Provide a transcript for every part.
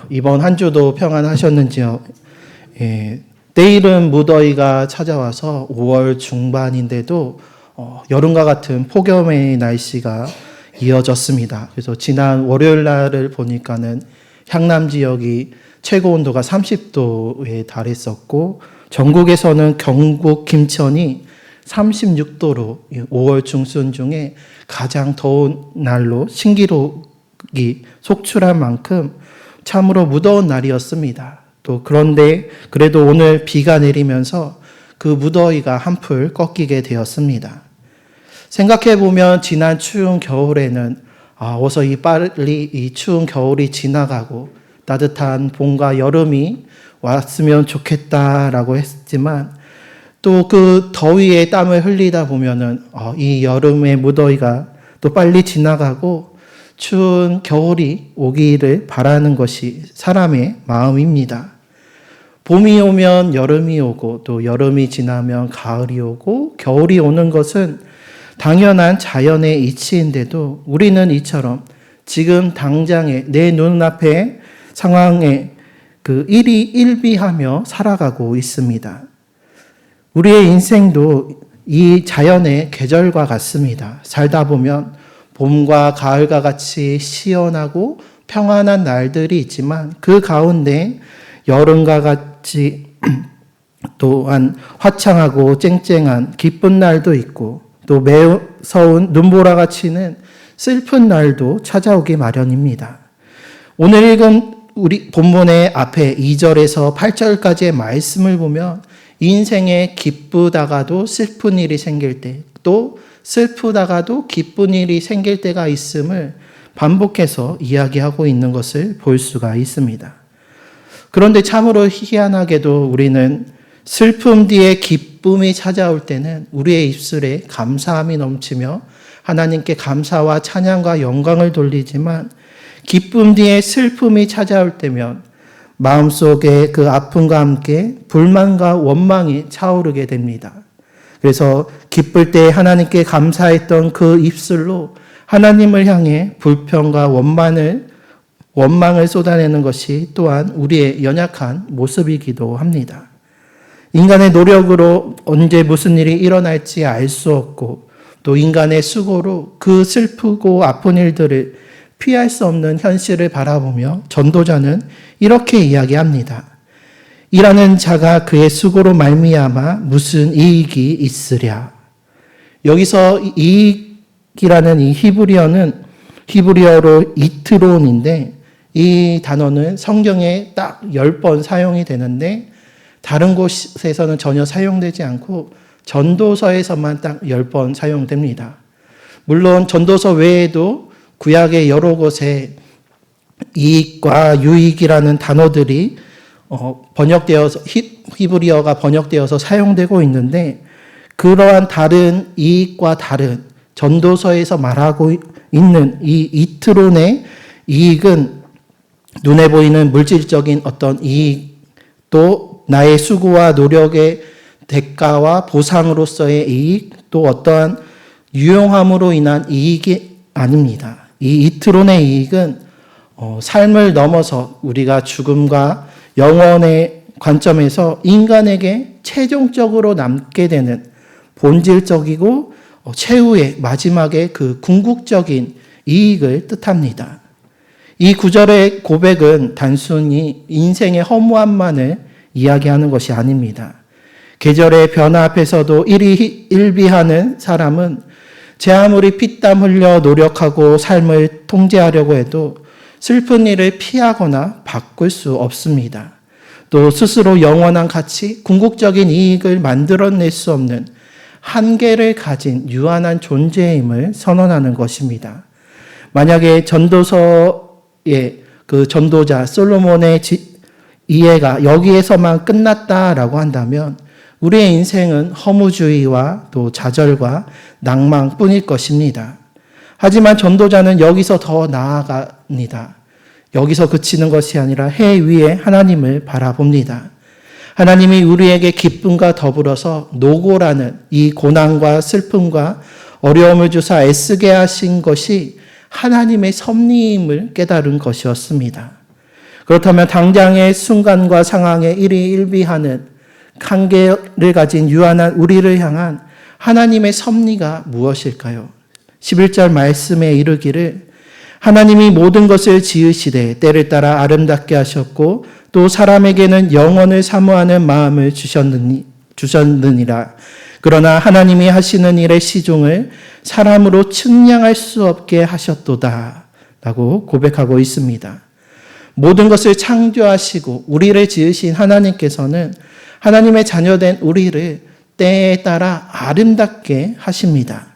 이번 한 주도 평안하셨는지요? 내일은 무더위가 찾아와서 5월 중반인데도 여름과 같은 폭염의 날씨가 이어졌습니다. 그래서 지난 월요일 날을 보니까는 향남 지역이 최고 온도가 30도에 달했었고, 전국에서는 경북 김천이 36도로 5월 중순 중에 가장 더운 날로 신기록이 속출한 만큼 참으로 무더운 날이었습니다. 또 그런데 그래도 오늘 비가 내리면서 그 무더위가 한풀 꺾이게 되었습니다. 생각해 보면 지난 추운 겨울에는 어서 빨리 이 추운 겨울이 지나가고 따뜻한 봄과 여름이 왔으면 좋겠다라고 했지만, 또 그 더위에 땀을 흘리다 보면은 이 여름의 무더위가 또 빨리 지나가고 추운 겨울이 오기를 바라는 것이 사람의 마음입니다. 봄이 오면 여름이 오고, 또 여름이 지나면 가을이 오고, 겨울이 오는 것은 당연한 자연의 이치인데도 우리는 이처럼 지금 당장의 내 눈앞의 상황에 일비하며 살아가고 있습니다. 우리의 인생도 이 자연의 계절과 같습니다. 살다 보면 봄과 가을과 같이 시원하고 평안한 날들이 있지만, 그 가운데 여름과 같이 또한 화창하고 쨍쨍한 기쁜 날도 있고, 또 매우 서운 눈보라가 치는 슬픈 날도 찾아오기 마련입니다. 오늘 읽은 우리 본문의 앞에 2절에서 8절까지의 말씀을 보면 인생에 기쁘다가도 슬픈 일이 생길 때, 또 슬프다가도 기쁜 일이 생길 때가 있음을 반복해서 이야기하고 있는 것을 볼 수가 있습니다. 그런데 참으로 희한하게도 우리는 슬픔 뒤에 기쁨이 찾아올 때는 우리의 입술에 감사함이 넘치며 하나님께 감사와 찬양과 영광을 돌리지만, 기쁨 뒤에 슬픔이 찾아올 때면 마음속에 그 아픔과 함께 불만과 원망이 차오르게 됩니다. 그래서 기쁠 때 하나님께 감사했던 그 입술로 하나님을 향해 불평과 원망을 쏟아내는 것이 또한 우리의 연약한 모습이기도 합니다. 인간의 노력으로 언제 무슨 일이 일어날지 알 수 없고, 또 인간의 수고로 그 슬프고 아픈 일들을 피할 수 없는 현실을 바라보며 전도자는 이렇게 이야기합니다. 일하는 자가 그의 수고로 말미암아 무슨 이익이 있으랴. 여기서 이익이라는 이 히브리어로 이트론인데, 이 단어는 성경에 딱 10번 사용이 되는데 다른 곳에서는 전혀 사용되지 않고 전도서에서만 딱 10번 사용됩니다. 물론 전도서 외에도 구약의 여러 곳에 이익과 유익이라는 단어들이 번역되어서 히브리어가 번역되어서 사용되고 있는데, 그러한 다른 이익과 다른 전도서에서 말하고 있는 이 이트론의 이익은 눈에 보이는 물질적인 어떤 이익, 또 나의 수고와 노력의 대가와 보상으로서의 이익, 또 어떠한 유용함으로 인한 이익이 아닙니다. 이 이트론의 이익은 삶을 넘어서 우리가 죽음과 영원의 관점에서 인간에게 최종적으로 남게 되는 본질적이고 최후의 마지막의 그 궁극적인 이익을 뜻합니다. 이 구절의 고백은 단순히 인생의 허무함만을 이야기하는 것이 아닙니다. 계절의 변화 앞에서도 일비하는 사람은 제 아무리 피땀 흘려 노력하고 삶을 통제하려고 해도 슬픈 일을 피하거나 바꿀 수 없습니다. 또 스스로 영원한 가치, 궁극적인 이익을 만들어낼 수 없는 한계를 가진 유한한 존재임을 선언하는 것입니다. 만약에 전도서의 그 전도자 솔로몬의 이해가 여기에서만 끝났다라고 한다면 우리의 인생은 허무주의와 또 좌절과 낭망뿐일 것입니다. 하지만 전도자는 여기서 더 나아갑니다. 여기서 그치는 것이 아니라 해 위에 하나님을 바라봅니다. 하나님이 우리에게 기쁨과 더불어서 노고라는 이 고난과 슬픔과 어려움을 주사 애쓰게 하신 것이 하나님의 섭리임을 깨달은 것이었습니다. 그렇다면 당장의 순간과 상황에 일희일비하는 한계를 가진 유한한 우리를 향한 하나님의 섭리가 무엇일까요? 11절 말씀에 이르기를 하나님이 모든 것을 지으시되 때를 따라 아름답게 하셨고 또 사람에게는 영원을 사모하는 마음을 주셨느니라. 그러나 하나님이 하시는 일의 시종을 사람으로 측량할 수 없게 하셨도다 라고 고백하고 있습니다. 모든 것을 창조하시고 우리를 지으신 하나님께서는 하나님의 자녀된 우리를 때에 따라 아름답게 하십니다.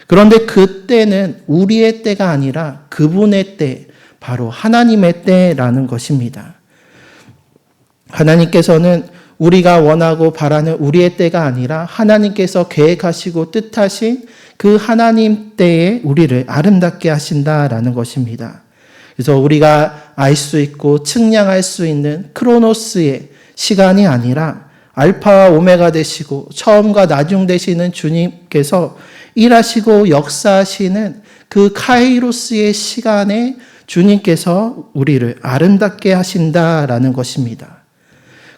그런데 그 때는 우리의 때가 아니라 그분의 때, 바로 하나님의 때라는 것입니다. 하나님께서는 우리가 원하고 바라는 우리의 때가 아니라 하나님께서 계획하시고 뜻하신 그 하나님 때에 우리를 아름답게 하신다라는 것입니다. 그래서 우리가 알 수 있고 측량할 수 있는 크로노스의 시간이 아니라 알파와 오메가 되시고 처음과 나중 되시는 주님께서 일하시고 역사하시는 그 카이로스의 시간에 주님께서 우리를 아름답게 하신다라는 것입니다.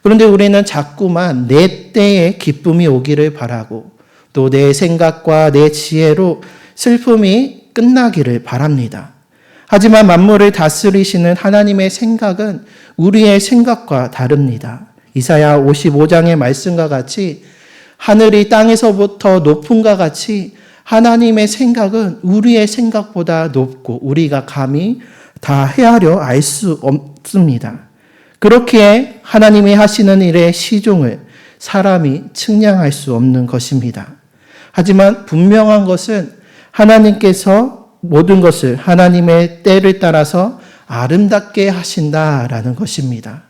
그런데 우리는 자꾸만 내 때에 기쁨이 오기를 바라고 또 내 생각과 내 지혜로 슬픔이 끝나기를 바랍니다. 하지만 만물을 다스리시는 하나님의 생각은 우리의 생각과 다릅니다. 이사야 55장의 말씀과 같이 하늘이 땅에서부터 높음과 같이 하나님의 생각은 우리의 생각보다 높고 우리가 감히 다 헤아려 알 수 없습니다. 그렇기에 하나님이 하시는 일의 시종을 사람이 측량할 수 없는 것입니다. 하지만 분명한 것은 하나님께서 모든 것을 하나님의 때를 따라서 아름답게 하신다라는 것입니다.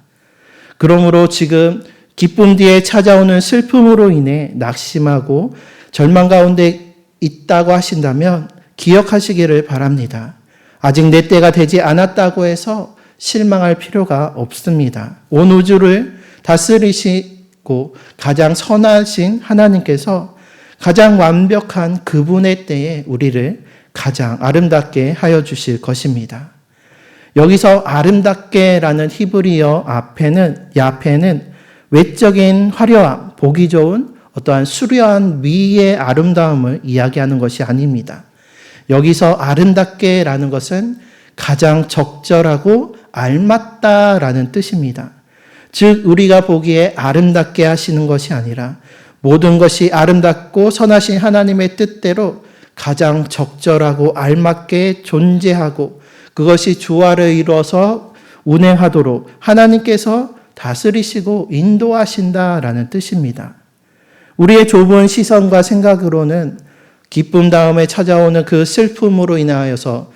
그러므로 지금 기쁨 뒤에 찾아오는 슬픔으로 인해 낙심하고 절망 가운데 있다고 하신다면 기억하시기를 바랍니다. 아직 내 때가 되지 않았다고 해서 실망할 필요가 없습니다. 온 우주를 다스리시고 가장 선하신 하나님께서 가장 완벽한 그분의 때에 우리를 가장 아름답게 하여 주실 것입니다. 여기서 아름답게라는 히브리어 야페는 외적인 화려함, 보기 좋은 어떠한 수려한 미의 아름다움을 이야기하는 것이 아닙니다. 여기서 아름답게라는 것은 가장 적절하고 알맞다라는 뜻입니다. 즉 우리가 보기에 아름답게 하시는 것이 아니라 모든 것이 아름답고 선하신 하나님의 뜻대로 가장 적절하고 알맞게 존재하고 그것이 조화를 이루어서 운행하도록 하나님께서 다스리시고 인도하신다라는 뜻입니다. 우리의 좁은 시선과 생각으로는 기쁨 다음에 찾아오는 그 슬픔으로 인하여서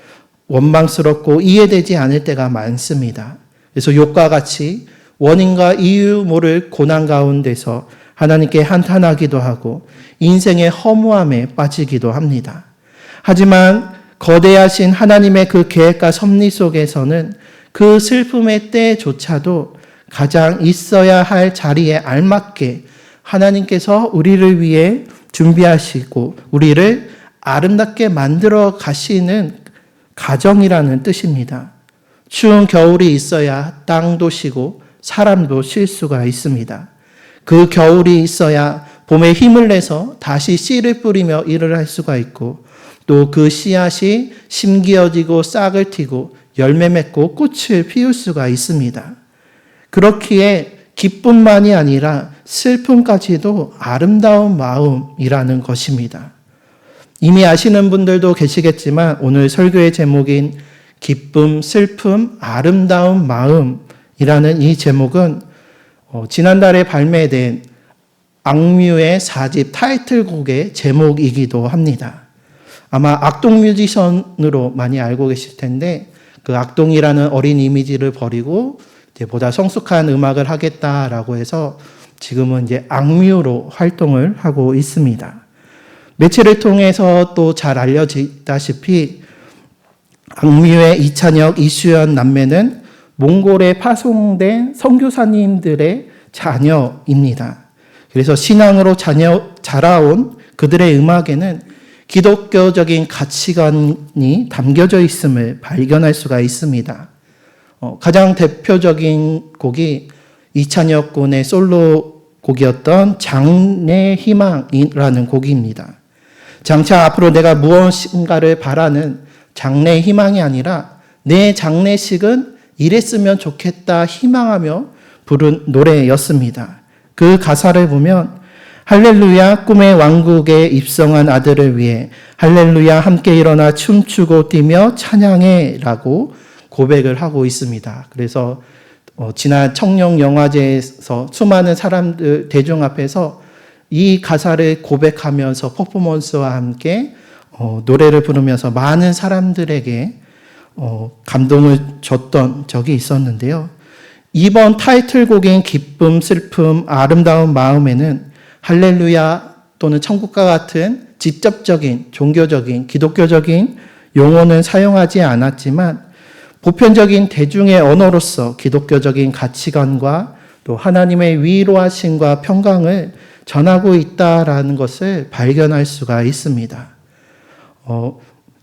원망스럽고 이해되지 않을 때가 많습니다. 그래서 욕과 같이 원인과 이유 모를 고난 가운데서 하나님께 한탄하기도 하고 인생의 허무함에 빠지기도 합니다. 하지만 거대하신 하나님의 그 계획과 섭리 속에서는 그 슬픔의 때조차도 가장 있어야 할 자리에 알맞게 하나님께서 우리를 위해 준비하시고 우리를 아름답게 만들어 가시는 가정이라는 뜻입니다. 추운 겨울이 있어야 땅도 쉬고 사람도 쉴 수가 있습니다. 그 겨울이 있어야 봄에 힘을 내서 다시 씨를 뿌리며 일을 할 수가 있고 또 그 씨앗이 심기어지고 싹을 틔고 열매 맺고 꽃을 피울 수가 있습니다. 그렇기에 기쁨만이 아니라 슬픔까지도 아름다운 마음이라는 것입니다. 이미 아시는 분들도 계시겠지만 오늘 설교의 제목인 기쁨, 슬픔, 아름다운 마음이라는 이 제목은 지난달에 발매된 악뮤의 4집 타이틀곡의 제목이기도 합니다. 아마 악동 뮤지션으로 많이 알고 계실 텐데 그 악동이라는 어린 이미지를 버리고 이제 보다 성숙한 음악을 하겠다라고 해서 지금은 이제 악뮤로 활동을 하고 있습니다. 매체를 통해서 또 잘 알려지다시피 악뮤의 이찬혁, 이수연 남매는 몽골에 파송된 선교사님들의 자녀입니다. 그래서 신앙으로 자라온 그들의 음악에는 기독교적인 가치관이 담겨져 있음을 발견할 수가 있습니다. 가장 대표적인 곡이 이찬혁 군의 솔로 곡이었던 장래의 희망이라는 곡입니다. 장차 앞으로 내가 무엇인가를 바라는 장래의 희망이 아니라 내 장례식은 이랬으면 좋겠다 희망하며 부른 노래였습니다. 그 가사를 보면 할렐루야 꿈의 왕국에 입성한 아들을 위해 할렐루야 함께 일어나 춤추고 뛰며 찬양해 라고 고백을 하고 있습니다. 그래서 지난 청룡영화제에서 수많은 사람들 대중 앞에서 이 가사를 고백하면서 퍼포먼스와 함께 노래를 부르면서 많은 사람들에게 감동을 줬던 적이 있었는데요. 이번 타이틀곡인 기쁨, 슬픔, 아름다운 마음에는 할렐루야 또는 천국과 같은 직접적인 종교적인 기독교적인 용어는 사용하지 않았지만 보편적인 대중의 언어로서 기독교적인 가치관과 또 하나님의 위로하심과 평강을 전하고 있다라는 것을 발견할 수가 있습니다.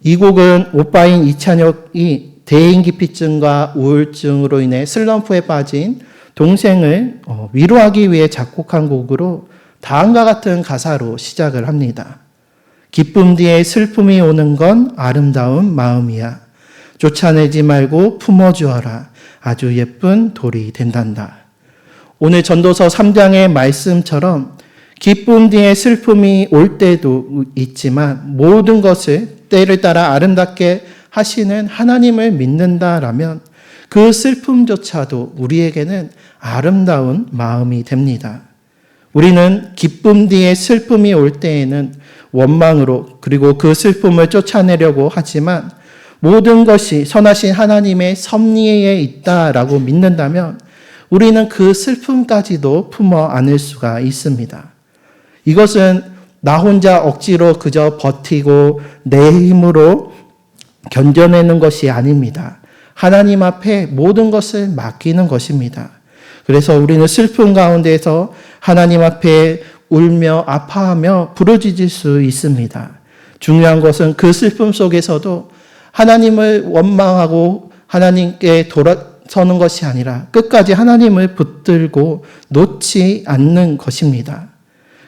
이 곡은 오빠인 이찬혁이 대인기피증과 우울증으로 인해 슬럼프에 빠진 동생을 위로하기 위해 작곡한 곡으로 다음과 같은 가사로 시작을 합니다. 기쁨 뒤에 슬픔이 오는 건 아름다운 마음이야. 쫓아내지 말고 품어주어라. 아주 예쁜 돌이 된단다. 오늘 전도서 3장의 말씀처럼 기쁨 뒤에 슬픔이 올 때도 있지만 모든 것을 때를 따라 아름답게 하시는 하나님을 믿는다라면 그 슬픔조차도 우리에게는 아름다운 마음이 됩니다. 우리는 기쁨 뒤에 슬픔이 올 때에는 원망으로 그리고 그 슬픔을 쫓아내려고 하지만 모든 것이 선하신 하나님의 섭리에 있다라고 믿는다면 우리는 그 슬픔까지도 품어 안을 수가 있습니다. 이것은 나 혼자 억지로 그저 버티고 내 힘으로 견뎌내는 것이 아닙니다. 하나님 앞에 모든 것을 맡기는 것입니다. 그래서 우리는 슬픔 가운데서 하나님 앞에 울며 아파하며 부르짖을 수 있습니다. 중요한 것은 그 슬픔 속에서도 하나님을 원망하고 하나님께 돌아서는 것이 아니라 끝까지 하나님을 붙들고 놓지 않는 것입니다.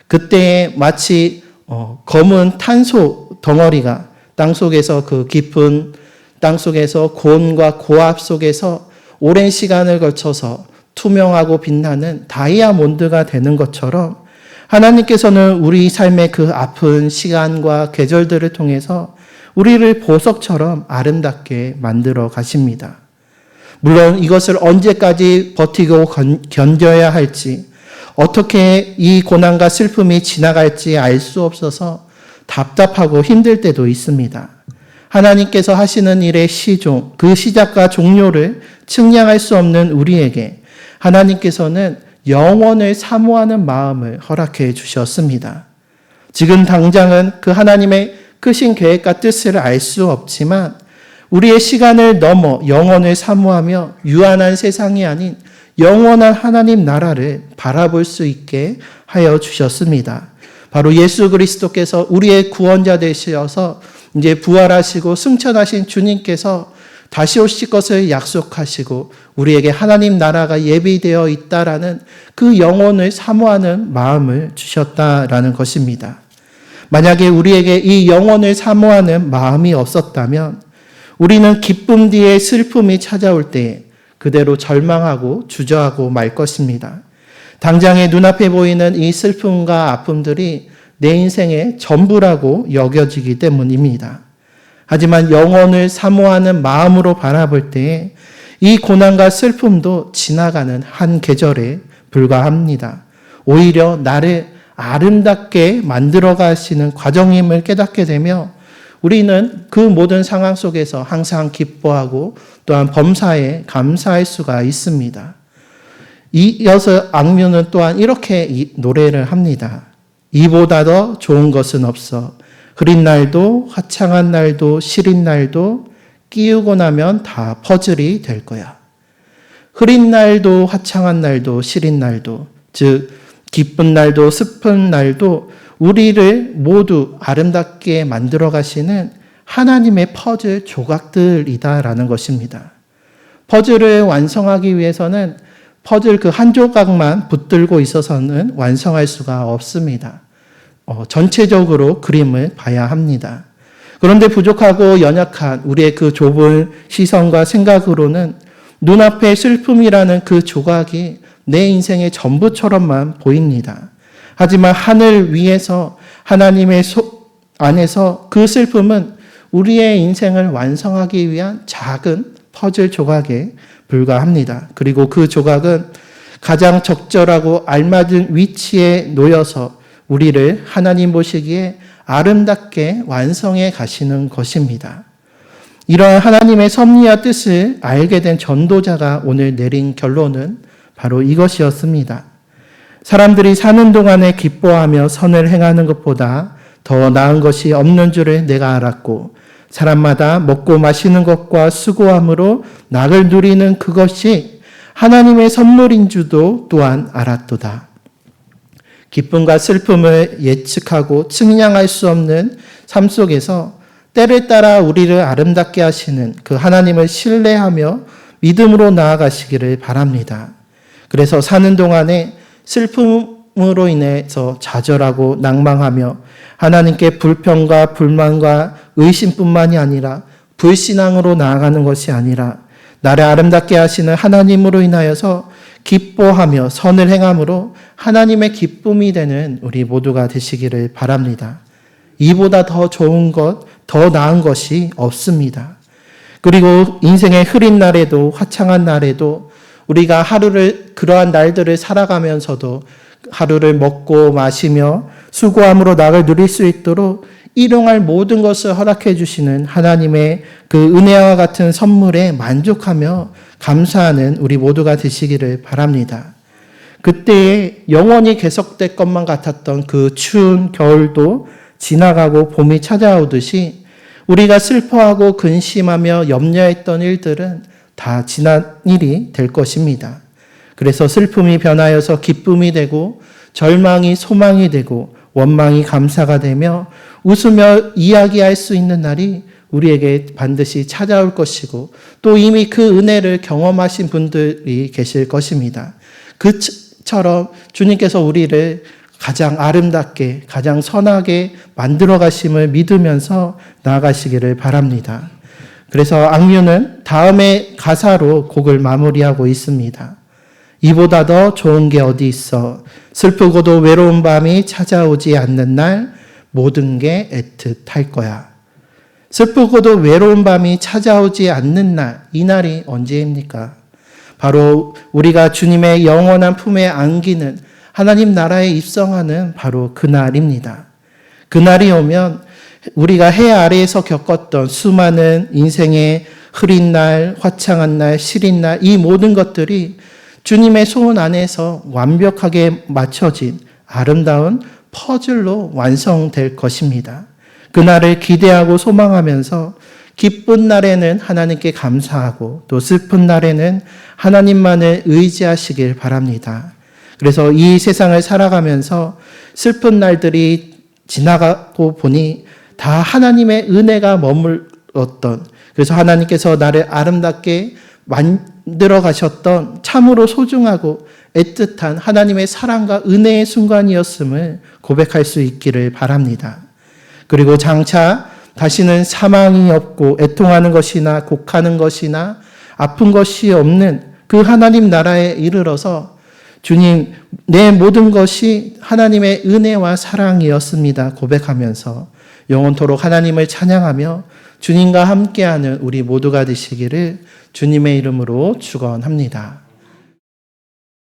그때에 마치 검은 탄소 덩어리가 땅속에서 그 깊은 땅속에서 고온과 고압 속에서 오랜 시간을 걸쳐서 투명하고 빛나는 다이아몬드가 되는 것처럼 하나님께서는 우리 삶의 그 아픈 시간과 계절들을 통해서 우리를 보석처럼 아름답게 만들어 가십니다. 물론 이것을 언제까지 버티고 견뎌야 할지, 어떻게 이 고난과 슬픔이 지나갈지 알 수 없어서 답답하고 힘들 때도 있습니다. 하나님께서 하시는 일의 시종, 그 시작과 종료를 측량할 수 없는 우리에게 하나님께서는 영원을 사모하는 마음을 허락해 주셨습니다. 지금 당장은 그 하나님의 크신 계획과 뜻을 알 수 없지만 우리의 시간을 넘어 영원을 사모하며 유한한 세상이 아닌 영원한 하나님 나라를 바라볼 수 있게 하여 주셨습니다. 바로 예수 그리스도께서 우리의 구원자 되셔서 이제 부활하시고 승천하신 주님께서 다시 오실 것을 약속하시고 우리에게 하나님 나라가 예비되어 있다라는 그 영혼을 사모하는 마음을 주셨다라는 것입니다. 만약에 우리에게 이 영혼을 사모하는 마음이 없었다면 우리는 기쁨 뒤에 슬픔이 찾아올 때에 그대로 절망하고 주저하고 말 것입니다. 당장에 눈앞에 보이는 이 슬픔과 아픔들이 내 인생의 전부라고 여겨지기 때문입니다. 하지만 영혼을 사모하는 마음으로 바라볼 때에 이 고난과 슬픔도 지나가는 한 계절에 불과합니다. 오히려 나를 아름답게 만들어 가시는 과정임을 깨닫게 되며 우리는 그 모든 상황 속에서 항상 기뻐하고 또한 범사에 감사할 수가 있습니다. 이어서 악뮤는 또한 이렇게 노래를 합니다. 이보다 더 좋은 것은 없어. 흐린 날도 화창한 날도 시린 날도 끼우고 나면 다 퍼즐이 될 거야. 흐린 날도 화창한 날도 시린 날도, 즉 기쁜 날도 슬픈 날도 우리를 모두 아름답게 만들어 가시는 하나님의 퍼즐 조각들이다라는 것입니다. 퍼즐을 완성하기 위해서는 퍼즐 그 한 조각만 붙들고 있어서는 완성할 수가 없습니다. 전체적으로 그림을 봐야 합니다. 그런데 부족하고 연약한 우리의 그 좁은 시선과 생각으로는 눈앞에 슬픔이라는 그 조각이 내 인생의 전부처럼만 보입니다. 하지만 하늘 위에서 하나님의 안에서 그 슬픔은 우리의 인생을 완성하기 위한 작은 퍼즐 조각에 불과합니다. 그리고 그 조각은 가장 적절하고 알맞은 위치에 놓여서 우리를 하나님 보시기에 아름답게 완성해 가시는 것입니다. 이러한 하나님의 섭리와 뜻을 알게 된 전도자가 오늘 내린 결론은 바로 이것이었습니다. 사람들이 사는 동안에 기뻐하며 선을 행하는 것보다 더 나은 것이 없는 줄을 내가 알았고 사람마다 먹고 마시는 것과 수고함으로 낙을 누리는 그것이 하나님의 선물인 줄도 또한 알았도다. 기쁨과 슬픔을 예측하고 측량할 수 없는 삶 속에서 때를 따라 우리를 아름답게 하시는 그 하나님을 신뢰하며 믿음으로 나아가시기를 바랍니다. 그래서 사는 동안에 슬픔으로 인해서 좌절하고 낭망하며 하나님께 불평과 불만과 의심뿐만이 아니라 불신앙으로 나아가는 것이 아니라 나를 아름답게 하시는 하나님으로 인하여서 기뻐하며 선을 행함으로 하나님의 기쁨이 되는 우리 모두가 되시기를 바랍니다. 이보다 더 좋은 것, 더 나은 것이 없습니다. 그리고 인생의 흐린 날에도 화창한 날에도 우리가 그러한 날들을 살아가면서도 하루를 먹고 마시며 수고함으로 낙을 누릴 수 있도록 일용할 모든 것을 허락해 주시는 하나님의 그 은혜와 같은 선물에 만족하며 감사하는 우리 모두가 되시기를 바랍니다. 그때에 영원히 계속될 것만 같았던 그 추운 겨울도 지나가고 봄이 찾아오듯이 우리가 슬퍼하고 근심하며 염려했던 일들은 다 지난 일이 될 것입니다. 그래서 슬픔이 변하여서 기쁨이 되고 절망이 소망이 되고 원망이 감사가 되며 웃으며 이야기할 수 있는 날이 우리에게 반드시 찾아올 것이고 또 이미 그 은혜를 경험하신 분들이 계실 것입니다. 그처럼 주님께서 우리를 가장 아름답게 가장 선하게 만들어 가심을 믿으면서 나아가시기를 바랍니다. 그래서 악뮤는 다음의 가사로 곡을 마무리하고 있습니다. 이보다 더 좋은 게 어디 있어 슬프고도 외로운 밤이 찾아오지 않는 날 모든 게 애틋할 거야. 슬프고도 외로운 밤이 찾아오지 않는 날, 이 날이 언제입니까? 바로 우리가 주님의 영원한 품에 안기는 하나님 나라에 입성하는 바로 그 날입니다. 그 날이 오면 우리가 해 아래에서 겪었던 수많은 인생의 흐린 날, 화창한 날, 시린 날, 이 모든 것들이 주님의 손 안에서 완벽하게 맞춰진 아름다운 퍼즐로 완성될 것입니다. 그날을 기대하고 소망하면서 기쁜 날에는 하나님께 감사하고 또 슬픈 날에는 하나님만을 의지하시길 바랍니다. 그래서 이 세상을 살아가면서 슬픈 날들이 지나가고 보니 다 하나님의 은혜가 머물렀던, 그래서 하나님께서 나를 아름답게 만들어 가셨던 참으로 소중하고 애틋한 하나님의 사랑과 은혜의 순간이었음을 고백할 수 있기를 바랍니다. 그리고 장차 다시는 사망이 없고 애통하는 것이나 곡하는 것이나 아픈 것이 없는 그 하나님 나라에 이르러서 주님, 내 모든 것이 하나님의 은혜와 사랑이었습니다 고백하면서 영원토록 하나님을 찬양하며 주님과 함께하는 우리 모두가 되시기를 주님의 이름으로 축원합니다.